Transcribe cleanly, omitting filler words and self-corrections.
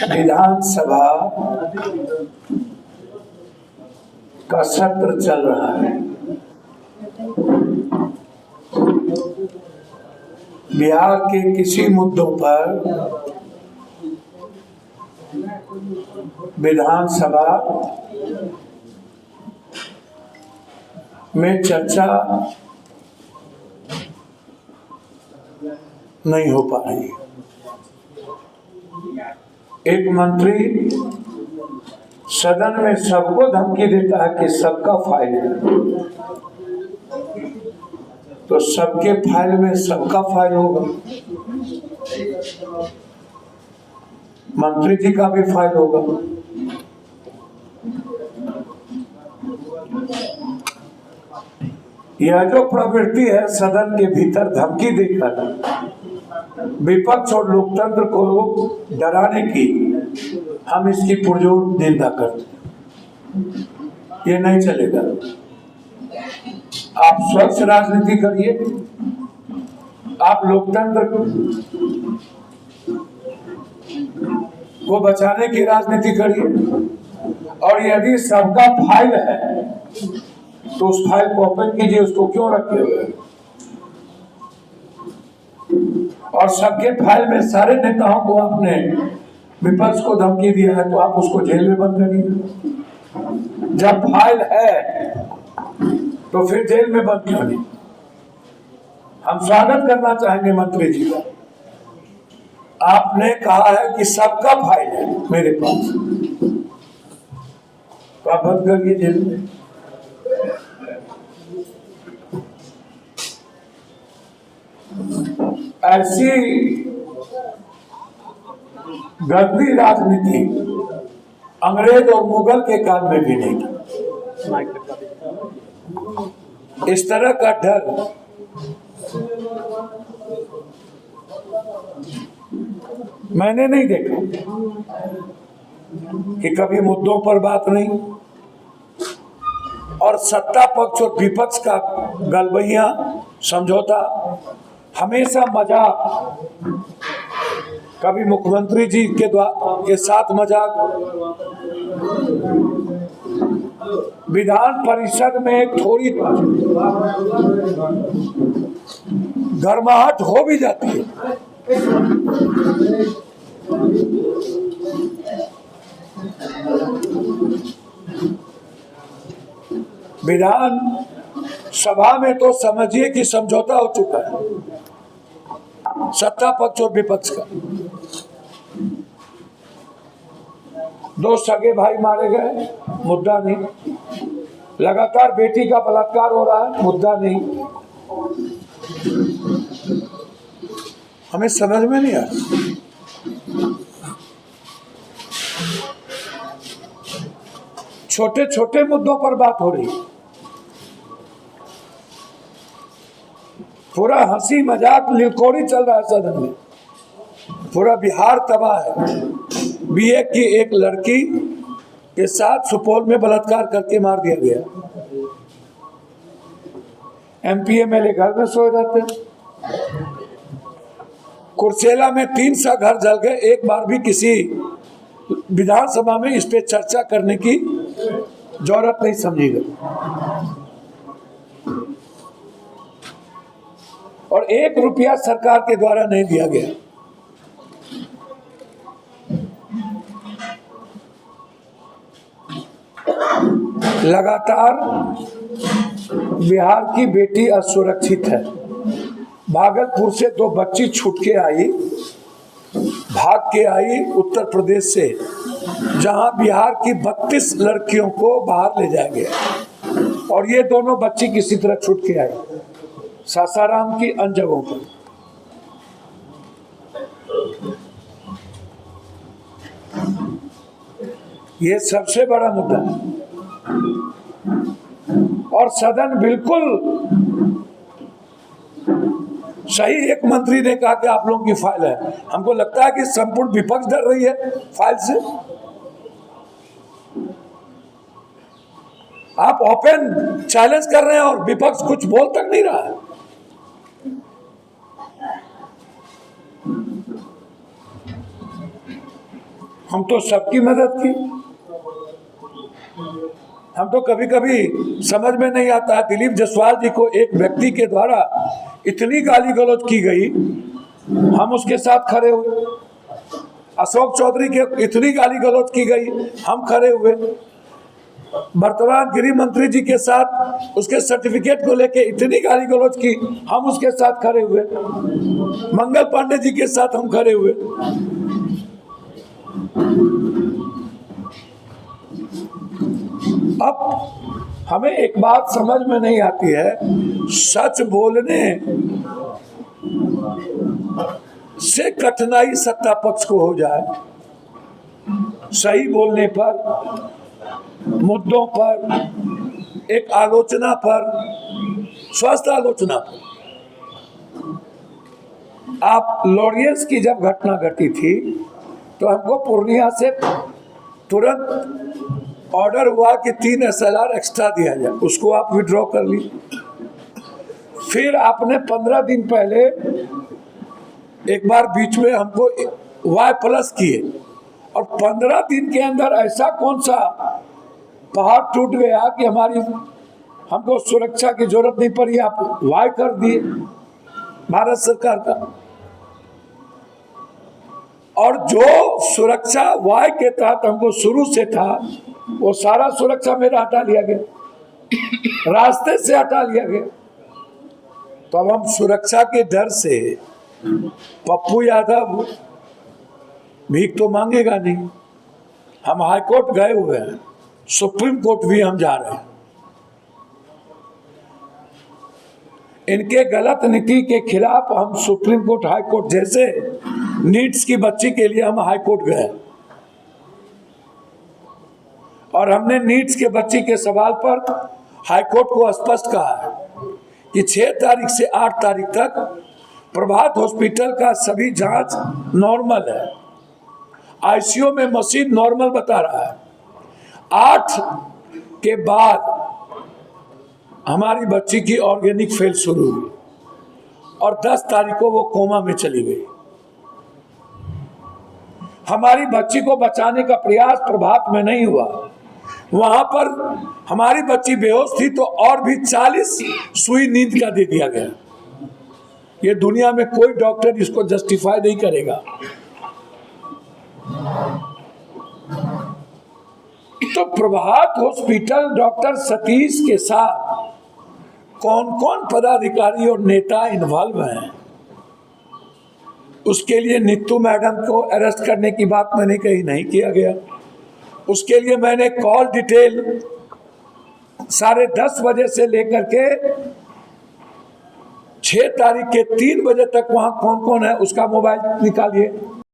विधानसभा का सत्र चल रहा है। बिहार के किसी मुद्दों पर विधानसभा में चर्चा नहीं हो पा रही। एक मंत्री सदन में सबको धमकी देता है कि सबका फाइल है, तो सबके फाइल में सबका फाइल होगा, मंत्री जी का भी फाइल होगा। यह जो प्रवृत्ति है सदन के भीतर धमकी देकर विपक्ष और लोकतंत्र को डराने की, हम इसकी पुरजोर निंदा करते हैं। ये नहीं चलेगा। आप स्वच्छ राजनीति करिए, आप लोकतंत्र को बचाने की राजनीति करिए, और यदि सबका फाइल है तो उस फाइल को ओपन कीजिए, उसको क्यों रखे हुए? और सबके फाइल में सारे नेताओं को आपने विपक्ष को धमकी दिया है, तो आप उसको जेल में बंद करिए। जब फाइल है तो फिर जेल में बंद क्यों नहीं? हम स्वागत करना चाहेंगे मंत्री जी का। आपने कहा है कि सबका फाइल है मेरे पास, तो आप बंद करिए जेल में। ऐसी गंदी राजनीति अंग्रेज और मुगल के काल में भी नहीं थी। इस तरह का डर मैंने नहीं देखा कि कभी मुद्दों पर बात नहीं, और सत्ता पक्ष और विपक्ष का गलबैया समझौता, हमेशा मजाक, कभी मुख्यमंत्री जी के साथ मजाक। विधान परिषद में एक थोड़ी गर्माहट हो भी जाती है, विधान सभा में तो समझिए कि समझौता हो चुका है सत्ता पक्ष और विपक्ष का। दो सगे भाई मारे गए, मुद्दा नहीं। लगातार बेटी का बलात्कार हो रहा है, मुद्दा नहीं। हमें समझ में नहीं आ रहा। छोटे छोटे मुद्दों पर बात हो रही, पूरा हंसी मजाक लिलकोरी चल रहा है सदन में। पूरा बिहार तबाह है। बीए की एक लड़की के साथ सुपौल में बलात्कार करके मार दिया गया। एमपी एमएलए घर में सोए रहते। कुर्सेला में 300 घर जल गए। एक बार भी किसी विधानसभा में इस पे चर्चा करने की जरूरत नहीं समझी गई, और 1 रुपया सरकार के द्वारा नहीं दिया गया। लगातार बिहार की बेटी असुरक्षित है। भागलपुर से 2 बच्ची छूट के आई, भाग के आई उत्तर प्रदेश से, जहां बिहार की 32 लड़कियों को बाहर ले जाया गया, और ये दोनों बच्ची किसी तरह छूट के आई सासाराम की अन्य जगहों पर। ये सबसे बड़ा मुद्दा है, और सदन बिल्कुल सही। एक मंत्री ने कहा कि आप लोगों की फाइल है। हमको लगता है कि संपूर्ण विपक्ष डर रही है फाइल से। आप ओपन चैलेंज कर रहे हैं और विपक्ष कुछ बोल तक नहीं रहा है। हम तो सबकी मदद की। हम तो कभी कभी समझ में नहीं आता, दिलीप जायसवाल जी को एक व्यक्ति के द्वारा इतनी गाली गलौज की गई, हम उसके साथ खड़े हुए। अशोक चौधरी के इतनी गाली गलौज की गई, हम खड़े हुए। वर्तमान गृह मंत्री जी के साथ उसके सर्टिफिकेट को लेके इतनी गाली गलौज की, हम उसके साथ खड़े हुए। मंगल पांडे जी के साथ हम खड़े हुए। अब हमें एक बात समझ में नहीं आती है, सच बोलने से कठिनाई सत्ता पक्ष को हो जाए, सही बोलने पर, मुद्दों पर, एक आलोचना पर, स्वस्थ आलोचना पर। आप लॉरियंस की जब घटना घटी थी तो हमको पूर्णिया से तुरंत ऑर्डर हुआ कि 3 SLR एक्स्ट्रा दिया जाए, उसको आप विड्रॉ कर ली। फिर आपने 15 दिन पहले एक बार बीच में हमको Y+ किए, और 15 दिन के अंदर ऐसा कौन सा पहाड़ टूट गया कि हमको सुरक्षा की जरूरत नहीं पड़ी, आप Y कर दिए भारत सरकार का। और जो सुरक्षा Y के तहत हमको शुरू से था, वो सारा सुरक्षा मेरा हटा लिया गया, रास्ते से हटा लिया गया। तो अब हम सुरक्षा के डर से, पप्पू यादव भीख तो मांगेगा नहीं। हम हाई कोर्ट गए हुए हैं, सुप्रीम कोर्ट भी हम जा रहे हैं। इनके गलत नीति के खिलाफ हम सुप्रीम कोर्ट, हाई कोर्ट, जैसे नीट्स की बच्ची के लिए हम हाई कोर्ट गए और हमने नीट्स के बच्ची के सवाल पर हाई कोर्ट को स्पष्ट कहा है कि 6 तारीख से 8 तारीख तक प्रभात हॉस्पिटल का सभी जांच नॉर्मल है, आईसीयू में मशीन नॉर्मल बता रहा है। 8 के बाद हमारी बच्ची की ऑर्गेनिक फेल शुरू हुई और 10 तारीख को वो कोमा में चली गई। हमारी बच्ची को बचाने का प्रयास प्रभात में नहीं हुआ, वहां पर हमारी बच्ची बेहोश थी तो और भी 40 सुई नींद का दे दिया गया। ये दुनिया में कोई डॉक्टर इसको जस्टिफाई नहीं करेगा। तो प्रभात हॉस्पिटल डॉक्टर सतीश के साथ कौन कौन पदाधिकारी और नेता इन्वॉल्व हैं, उसके लिए नीतू मैडम को अरेस्ट करने की बात मैंने कही, नहीं किया गया। उसके लिए मैंने कॉल डिटेल 10:30 बजे से लेकर के 6 तारीख के 3 बजे तक वहां कौन कौन है उसका मोबाइल निकालिए।